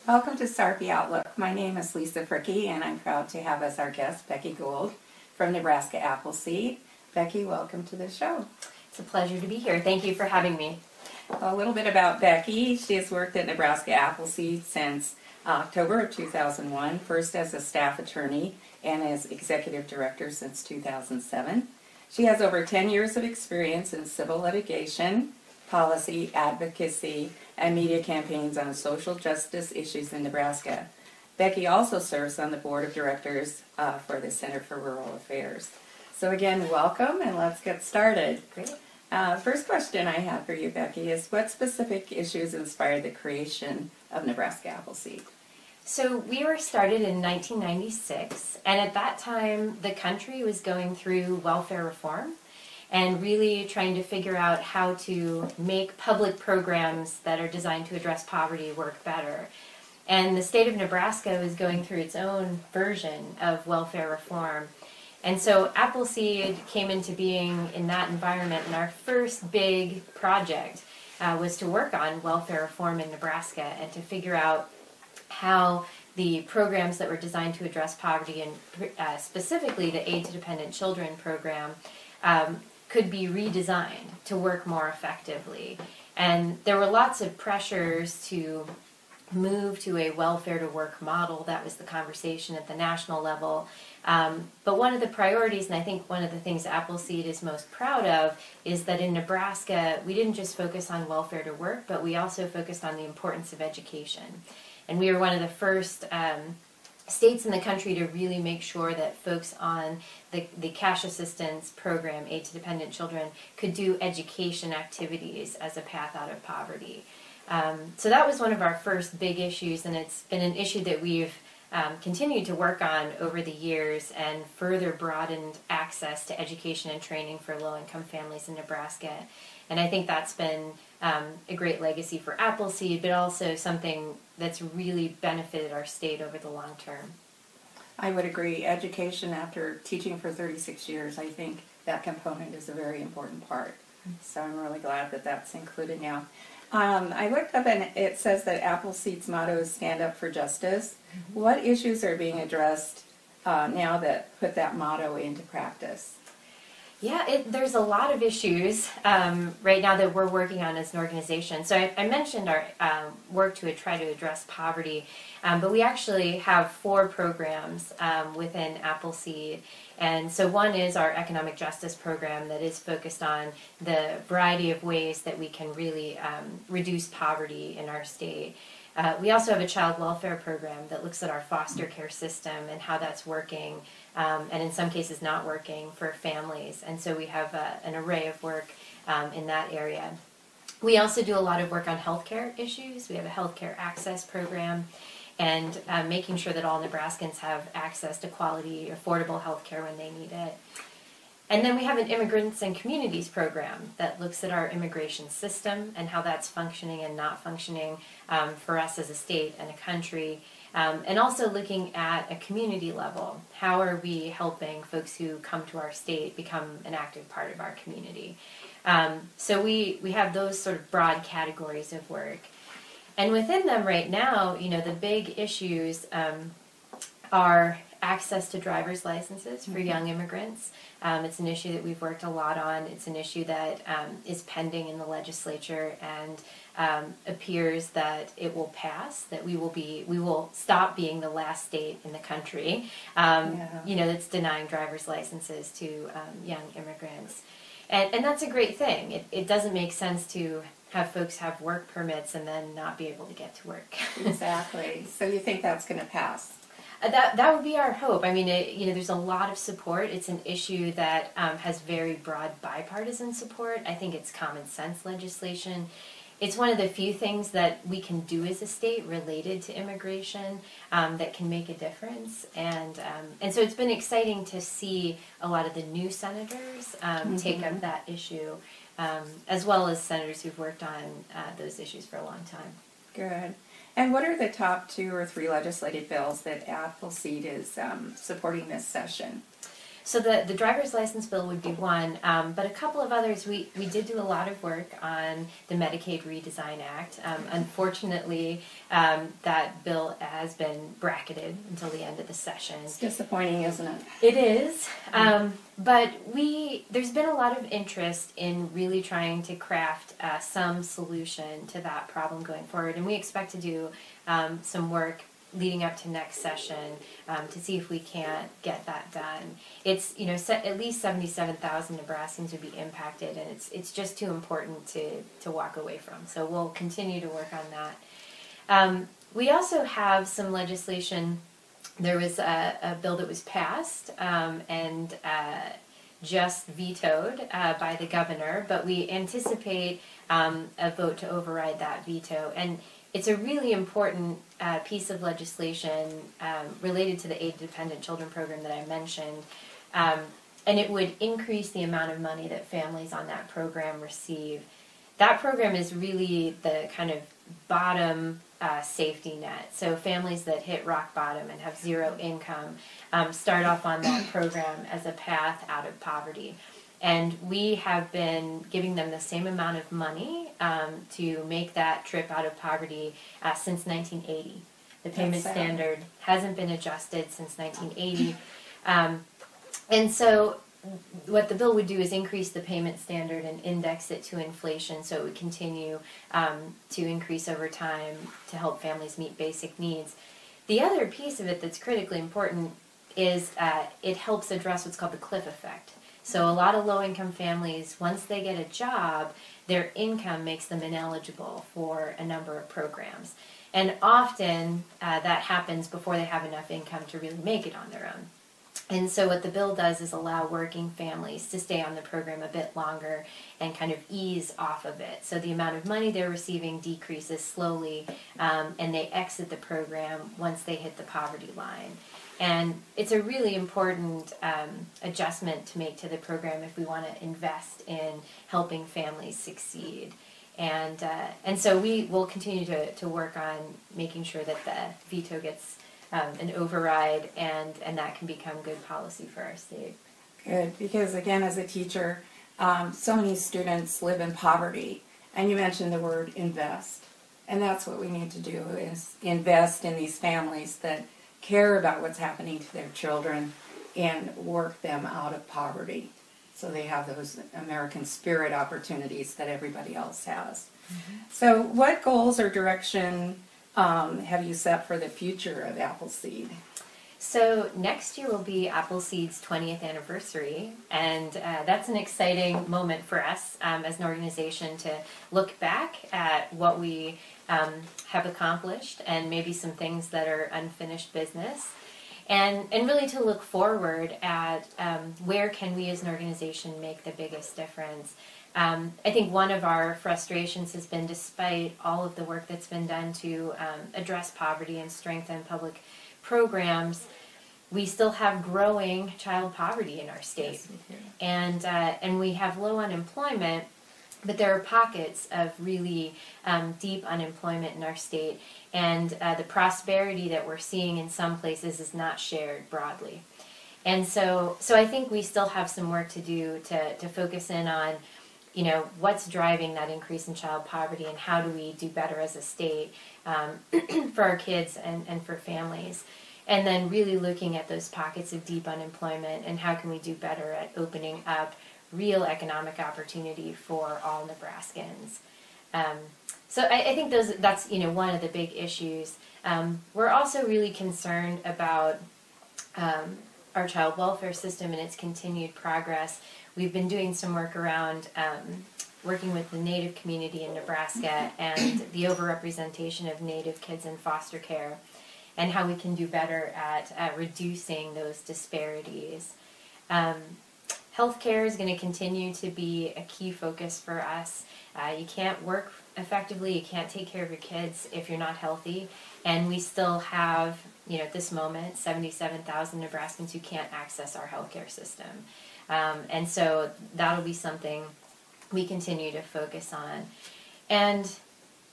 Welcome to Sarpy Outlook. My name is Fricke, and I'm proud to have as our guest Rebecca Gould from Nebraska Appleseed. Becky, welcome to the show. It's a pleasure to be here. Thank you for having me. A little bit about Becky. She has worked at Nebraska Appleseed since October of 2001, first as a staff attorney and as Executive Director since 2007. She has over 10 years of experience in civil litigation, policy, advocacy, and media campaigns on social justice issues in Nebraska. Becky also serves on the board of directors for the Center for Rural Affairs. So again, welcome, and let's get started. Great. First question I have for you, Becky, is what specific issues inspired the creation of Nebraska Appleseed? So we were started in 1996, and at that time the country was going through welfare reform and really trying to figure out how to make public programs that are designed to address poverty work better. And the state of Nebraska was going through its own version of welfare reform. And so Appleseed came into being in that environment, and our first big project was to work on welfare reform in Nebraska and to figure out how the programs that were designed to address poverty, and specifically the Aid to Dependent Children program, could be redesigned to work more effectively. And there were lots of pressures to move to a welfare to work model. That was the conversation at the national level. But one of the priorities, and I think one of the things Appleseed is most proud of, is that in Nebraska we didn't just focus on welfare to work, but we also focused on the importance of education. And we were one of the first states in the country to really make sure that folks on the cash assistance program, Aid to Dependent Children, could do education activities as a path out of poverty. So that was one of our first big issues, and it's been an issue that we've continued to work on over the years and further broadened access to education and training for low-income families in Nebraska. And I think that's been a great legacy for Appleseed, but also something that's really benefited our state over the long term. I would agree. Education, after teaching for 36 years, I think that component is a very important part. So I'm really glad that that's included now. I looked up and it says that Appleseed's motto is stand up for justice. Mm-hmm. What issues are being addressed now that put that motto into practice? Yeah, there's a lot of issues right now that we're working on as an organization. So I mentioned our work to try to address poverty, but we actually have 4 programs within Appleseed. And so one is our economic justice program that is focused on the variety of ways that we can really reduce poverty in our state. We also have a child welfare program that looks at our foster care system and how that's working, and in some cases not working for families. And so we have an array of work in that area. We also do a lot of work on healthcare issues. We have a healthcare access program, and making sure that all Nebraskans have access to quality, affordable healthcare when they need it. And then we have an immigrants and communities program that looks at our immigration system and how that's functioning and not functioning for us as a state and a country. And also looking at a community level. How are we helping folks who come to our state become an active part of our community? So we have those sort of broad categories of work. And within them right now, you know, the big issues are access to driver's licenses for young immigrants. It's an issue that we've worked a lot on. It's an issue that is pending in the legislature, and appears that it will pass, that we will stop being the last state in the country, you know, that's denying driver's licenses to young immigrants. And that's a great thing. It doesn't make sense to have folks have work permits and then not be able to get to work. Exactly. So you think that's going to pass? That would be our hope. I mean, you know, there's a lot of support. It's an issue that has very broad bipartisan support. I think it's common sense legislation. It's one of the few things that we can do as a state related to immigration that can make a difference. And so it's been exciting to see a lot of the new senators take up that issue, as well as senators who've worked on those issues for a long time. Good. And what are the top 2 or 3 legislative bills that Appleseed is supporting this session? So the driver's license bill would be one, but a couple of others, we did do a lot of work on the Medicaid Redesign Act. Unfortunately, that bill has been bracketed until the end of the session. It's disappointing, isn't it? It is, but there's been a lot of interest in really trying to craft some solution to that problem going forward, and we expect to do some work leading up to next session to see if we can't get that done. It's, at least 77,000 Nebraskans would be impacted, and it's just too important to walk away from. So we'll continue to work on that. We also have some legislation. There was a bill that was passed and just vetoed by the governor, but we anticipate a vote to override that veto. And it's a really important piece of legislation related to the aid-dependent children program that I mentioned, and it would increase the amount of money that families on that program receive. That program is really the kind of bottom safety net. So families that hit rock bottom and have zero income start off on that program as a path out of poverty. And we have been giving them the same amount of money to make that trip out of poverty since 1980. The payment standard hasn't been adjusted since 1980. And so what the bill would do is increase the payment standard and index it to inflation so it would continue to increase over time to help families meet basic needs. The other piece of it that's critically important is it helps address what's called the cliff effect. So a lot of low-income families, once they get a job, their income makes them ineligible for a number of programs. And often that happens before they have enough income to really make it on their own. And so what the bill does is allow working families to stay on the program a bit longer and kind of ease off of it. So the amount of money they're receiving decreases slowly, and they exit the program once they hit the poverty line. And it's a really important adjustment to make to the program if we want to invest in helping families succeed. And so we will continue to work on making sure that the veto gets an override and that can become good policy for our state. Good, because again, as a teacher, so many students live in poverty, and you mentioned the word invest. And that's what we need to do, is invest in these families that care about what's happening to their children and work them out of poverty so they have those American spirit opportunities that everybody else has. Mm-hmm. So what goals or direction have you set for the future of Appleseed? So next year will be Appleseed's 20th anniversary, and that's an exciting moment for us as an organization to look back at what we have accomplished and maybe some things that are unfinished business, and really to look forward at where can we as an organization make the biggest difference. I think one of our frustrations has been, despite all of the work that's been done to address poverty and strengthen public programs, we still have growing child poverty in our state. Yes, and we have low unemployment, but there are pockets of really deep unemployment in our state, and the prosperity that we're seeing in some places is not shared broadly. And so I think we still have some work to do to focus in on, what's driving that increase in child poverty, and how do we do better as a state for our kids and for families. And then really looking at those pockets of deep unemployment and how can we do better at opening up real economic opportunity for all Nebraskans. So I think that's one of the big issues. We're also really concerned about our child welfare system and its continued progress. We've been doing some work around working with the Native community in Nebraska and the overrepresentation of Native kids in foster care, and how we can do better at reducing those disparities. Healthcare is going to continue to be a key focus for us. You can't work effectively, you can't take care of your kids if you're not healthy, and we still have, at this moment, 77,000 Nebraskans who can't access our healthcare system. And so that'll be something we continue to focus on. And,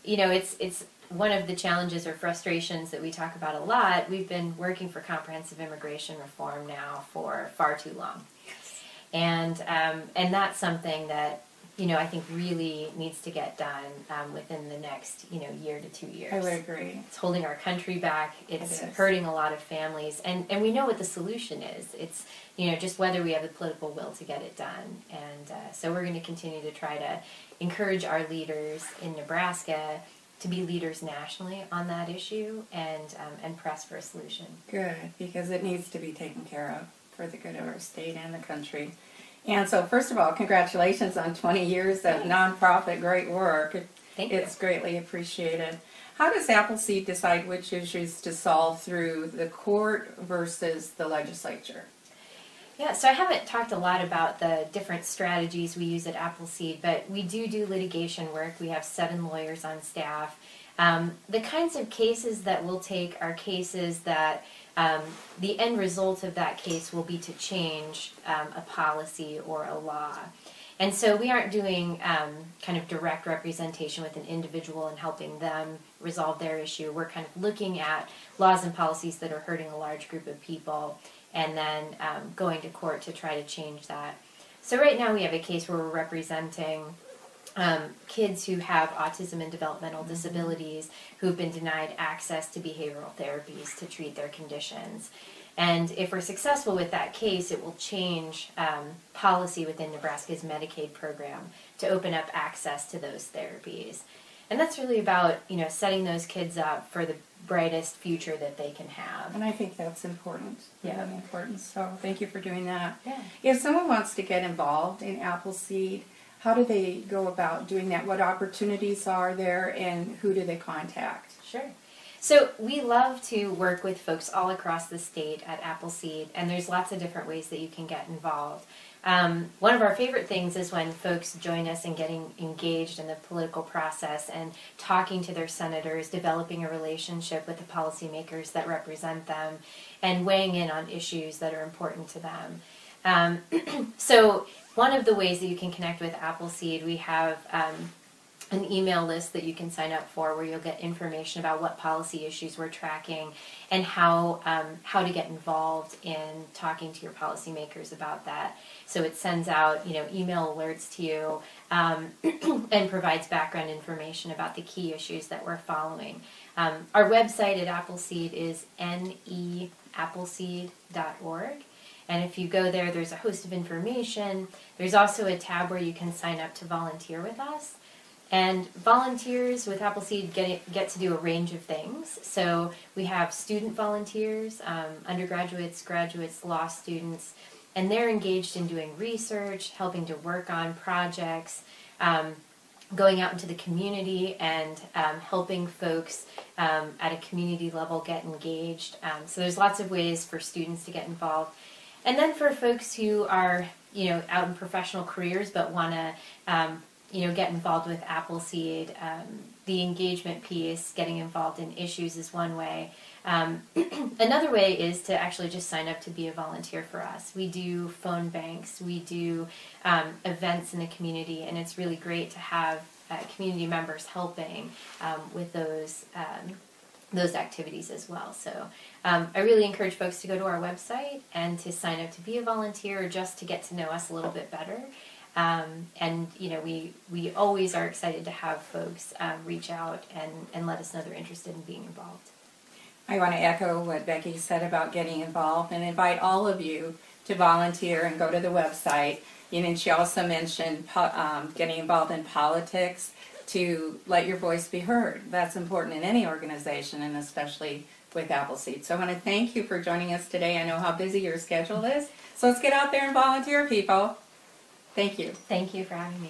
it's one of the challenges or frustrations that we talk about a lot, we've been working for comprehensive immigration reform now for far too long. And that's something that, I think really needs to get done within the next, year to 2 years. I would agree. It's holding our country back. It's hurting a lot of families. And we know what the solution is. It's, just whether we have the political will to get it done. And so we're going to continue to try to encourage our leaders in Nebraska to be leaders nationally on that issue and press for a solution. Good, because it needs to be taken care of for the good of our state and the country. And so, first of all, congratulations on 20 years of nonprofit great work. Thank you. It's greatly appreciated. How does Appleseed decide which issues to solve through the court versus the legislature? Yeah, so I haven't talked a lot about the different strategies we use at Appleseed, but we do litigation work. We have 7 lawyers on staff. The kinds of cases that we'll take are cases that the end result of that case will be to change a policy or a law. And so we aren't doing kind of direct representation with an individual and helping them resolve their issue. We're kind of looking at laws and policies that are hurting a large group of people and then going to court to try to change that. So right now we have a case where we're representing kids who have autism and developmental disabilities who've been denied access to behavioral therapies to treat their conditions. And if we're successful with that case, it will change policy within Nebraska's Medicaid program to open up access to those therapies. And that's really about, setting those kids up for the brightest future that they can have. And I think that's important. Yeah. Really important. So thank you for doing that. Yeah. If someone wants to get involved in Appleseed, how do they go about doing that? What opportunities are there, and who do they contact? Sure. So we love to work with folks all across the state at Appleseed, and there's lots of different ways that you can get involved. One of our favorite things is when folks join us in getting engaged in the political process and talking to their senators, developing a relationship with the policymakers that represent them, and weighing in on issues that are important to them. So one of the ways that you can connect with Appleseed, we have an email list that you can sign up for where you'll get information about what policy issues we're tracking and how to get involved in talking to your policymakers about that. So it sends out email alerts to you and provides background information about the key issues that we're following. Our website at Appleseed is neappleseed.org. And if you go there, there's a host of information. There's also a tab where you can sign up to volunteer with us. And volunteers with Appleseed get to do a range of things. So we have student volunteers, undergraduates, graduates, law students, and they're engaged in doing research, helping to work on projects, going out into the community and helping folks at a community level get engaged. So there's lots of ways for students to get involved. And then for folks who are, out in professional careers but want to, get involved with Appleseed, the engagement piece, getting involved in issues is one way. Another way is to actually just sign up to be a volunteer for us. We do phone banks, we do events in the community, and it's really great to have community members helping with those activities as well. So I really encourage folks to go to our website and to sign up to be a volunteer or just to get to know us a little bit better. And we always are excited to have folks reach out and let us know they're interested in being involved. I want to echo what Becky said about getting involved and invite all of you to volunteer and go to the website. And she also mentioned getting involved in politics to let your voice be heard. That's important in any organization, and especially with Appleseed. So I want to thank you for joining us today. I know how busy your schedule is. So let's get out there and volunteer, people. Thank you. Thank you for having me.